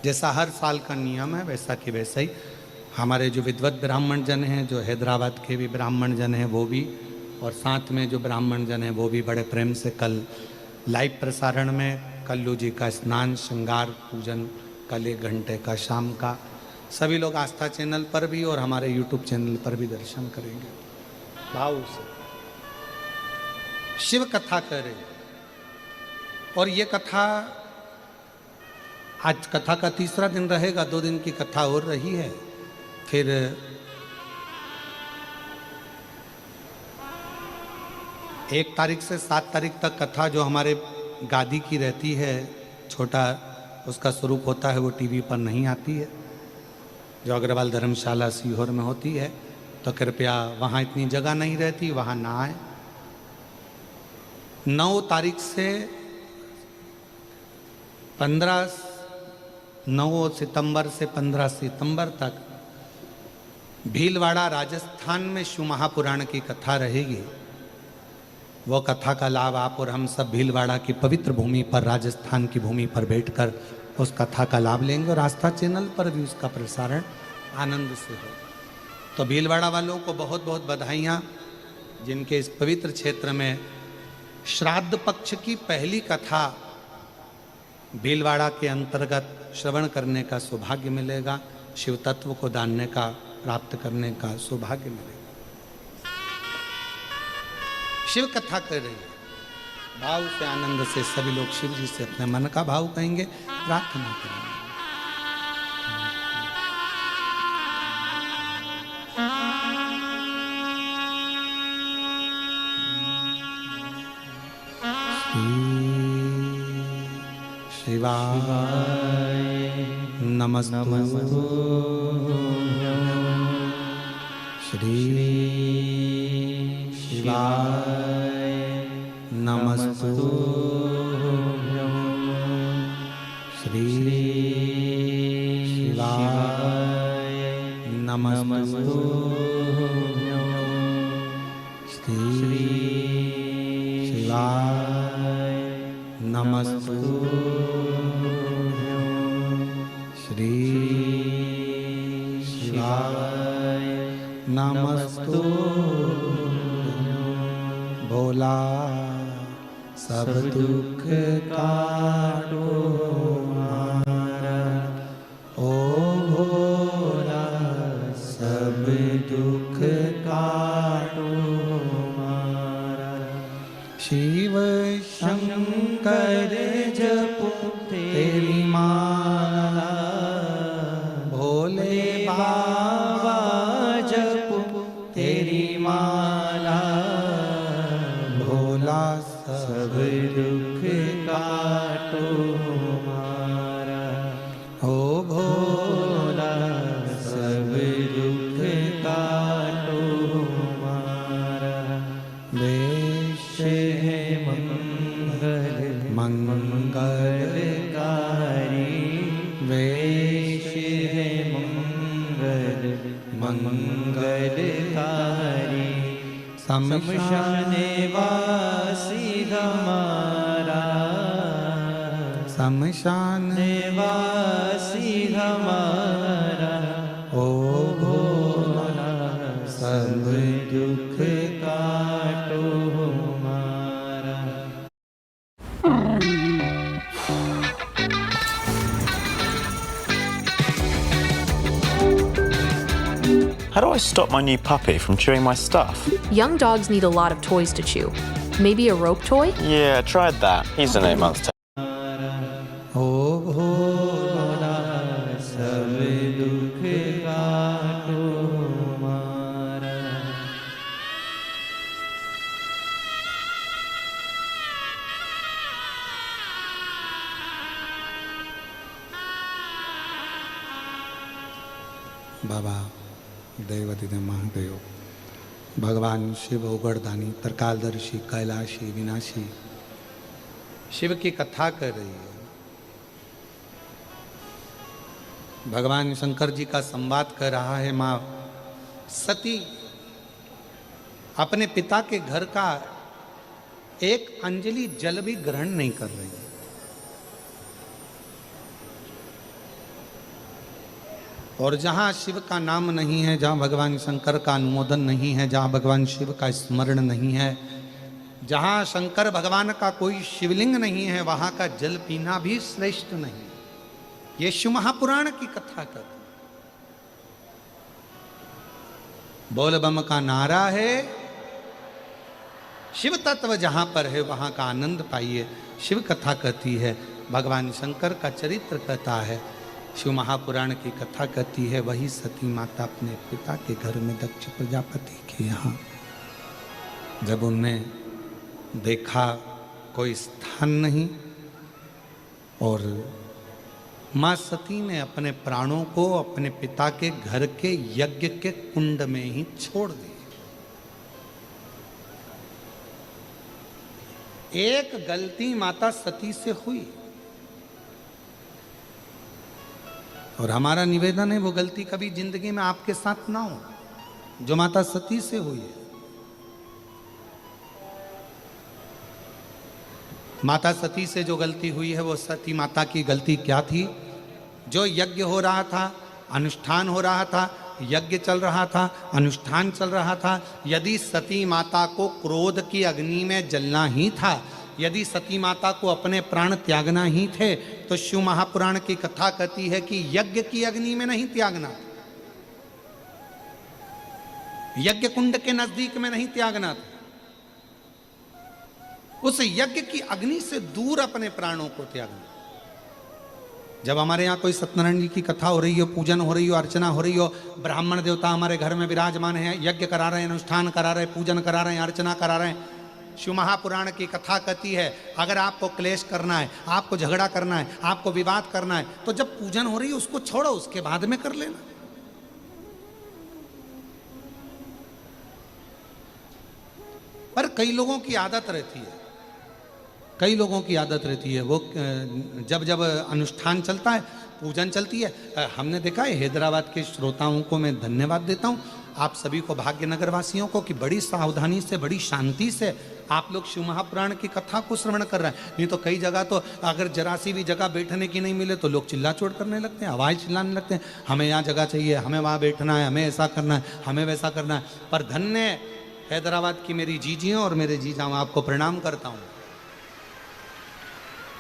जैसा हर साल का नियम है वैसा कि वैसा ही हमारे जो विद्वत ब्राह्मण जन हैं, जो हैदराबाद के भी ब्राह्मण जन हैं वो भी, और साथ में जो ब्राह्मण जन हैं वो भी बड़े प्रेम से कल लाइव प्रसारण में कल्लू जी का स्नान, श्रृंगार, पूजन कल 1 घंटे का शाम का सभी लोग आस्था चैनल पर भी और हमारे यूट्यूब चैनल पर भी दर्शन करेंगे। भाव से शिव कथा करें। और ये कथा आज कथा का 3रा दिन रहेगा, 2 दिन की कथा और रही है। फिर 1 तारीख से 7 तारीख तक कथा जो हमारे गादी की रहती है, छोटा उसका स्वरूप होता है, वो टीवी पर नहीं आती है, जो अग्रवाल धर्मशाला सीहोर में होती है। तो कृपया वहाँ इतनी जगह नहीं रहती, वहाँ ना आए। 9 तारीख से 9 सितंबर से 15 सितंबर तक भीलवाड़ा राजस्थान में शिव महापुराण की कथा रहेगी। वो कथा का लाभ आप और हम सब भीलवाड़ा की पवित्र भूमि पर, राजस्थान की भूमि पर बैठकर उस कथा का लाभ लेंगे और आस्था चैनल पर भी उसका प्रसारण आनंद से हो। तो भीलवाड़ा वालों को बहुत बहुत बधाइयाँ, जिनके इस पवित्र क्षेत्र में श्राद्ध पक्ष की पहली कथा भीलवाड़ा के अंतर्गत श्रवण करने का सौभाग्य मिलेगा, शिव तत्व को जानने का, प्राप्त करने का सौभाग्य मिलेगा। शिव कथा कर रही है, भाव से आनंद से सभी लोग शिव जी से अपने मन का भाव कहेंगे, प्रार्थना करेंगे। शिवाय नमस्तु श्री शिवाय नमस्तु श्री शिवाय नमस्तु श्री शिवाय नमस्तु श्री शिवाय नमस्तु। भोला सब दुख काटो हमारा, ओ भोला सब दुख काटो हमारा। शिव शंकर जपो तेरी माला, भोले बाबा जपो तेरी माला। भोला सब दुख काटो हमारा, ओ भोला सब दुख काटो हमारा। वेश है मंगलकारी, वेश है मंगलकारी। शमशान वासी हमारा, शमशान वासी हमारा। ओ भोला सब दुख काटो हमारा। How do I stop my new puppy from chewing my stuff? Young dogs need a lot of toys to chew. Maybe a rope toy? Yeah, I tried that. He's an 8-month. ओ भोला सब दुख काटो हमारा। बाबा देवती महादेव, भगवान शिव उगड़दानी, तरकालदर्शी, कैलाशी, विनाशी शिव की कथा कर रही है। भगवान शंकर जी का संवाद कर रहा है। माँ सती अपने पिता के घर का एक अंजलि जल भी ग्रहण नहीं कर रही है। और जहाँ शिव का नाम नहीं है, जहाँ भगवान शंकर का अनुमोदन नहीं है, जहाँ भगवान शिव का स्मरण नहीं है, जहाँ शंकर भगवान का कोई शिवलिंग नहीं है, वहाँ का जल पीना भी श्रेष्ठ नहीं। ये शिव महापुराण की कथा कर। बोल बम का नारा है, शिव तत्व जहाँ पर है वहाँ का आनंद पाइए। शिव कथा कहती है, भगवान शंकर का चरित्र कहता है, शिव महापुराण की कथा कहती है, वही सती माता अपने पिता के घर में दक्ष प्रजापति के यहाँ जब उनने देखा कोई स्थान नहीं, और माँ सती ने अपने प्राणों को अपने पिता के घर के यज्ञ के कुंड में ही छोड़ दिए। एक गलती माता सती से हुई, और हमारा निवेदन है वो गलती कभी जिंदगी में आपके साथ ना हो जो माता सती से हुई है। माता सती से जो गलती हुई है, वो सती माता की गलती क्या थी? जो यज्ञ हो रहा था, अनुष्ठान हो रहा था, यज्ञ चल रहा था, अनुष्ठान चल रहा था, यदि सती माता को क्रोध की अग्नि में जलना ही था, यदि सती माता को अपने प्राण त्यागना ही थे, तो शिव महापुराण की कथा कहती है कि यज्ञ की अग्नि में नहीं त्यागना, यज्ञ कुंड के नजदीक में नहीं त्यागना था, उस यज्ञ की अग्नि से दूर अपने प्राणों को त्यागना। जब हमारे यहाँ कोई सत्यनारायण जी की कथा हो रही हो, पूजन हो रही हो, अर्चना हो रही हो, ब्राह्मण देवता हमारे घर में विराजमान है, यज्ञ करा रहे हैं, अनुष्ठान करा रहे हैं, पूजन करा रहे हैं, अर्चना करा रहे हैं, शिव महापुराण की कथा कहती है, अगर आपको क्लेश करना है, आपको झगड़ा करना है, आपको विवाद करना है, तो जब पूजन हो रही है उसको छोड़ो, उसके बाद में कर लेना। पर कई लोगों की आदत रहती है, कई लोगों की आदत रहती है, वो जब जब अनुष्ठान चलता है, पूजन चलती है, हमने देखा है, हैदराबाद के श्रोताओं को मैं धन्यवाद देता हूँ, आप सभी को, भाग्यनगर वासियों को, कि बड़ी सावधानी से, बड़ी शांति से आप लोग शिव महापुराण की कथा को श्रवण कर रहे हैं। नहीं तो कई जगह तो अगर जरा सी भी जगह बैठने की नहीं मिले तो लोग चिल्ला चोट करने लगते हैं, आवाज़ चिल्लाने लगते हैं, हमें यहाँ जगह चाहिए, हमें वहाँ बैठना है, हमें ऐसा करना है, हमें वैसा करना है। पर धन्य हैदराबाद की मेरी जीजियों और मेरे जीजा, मैं आपको प्रणाम करता हूँ।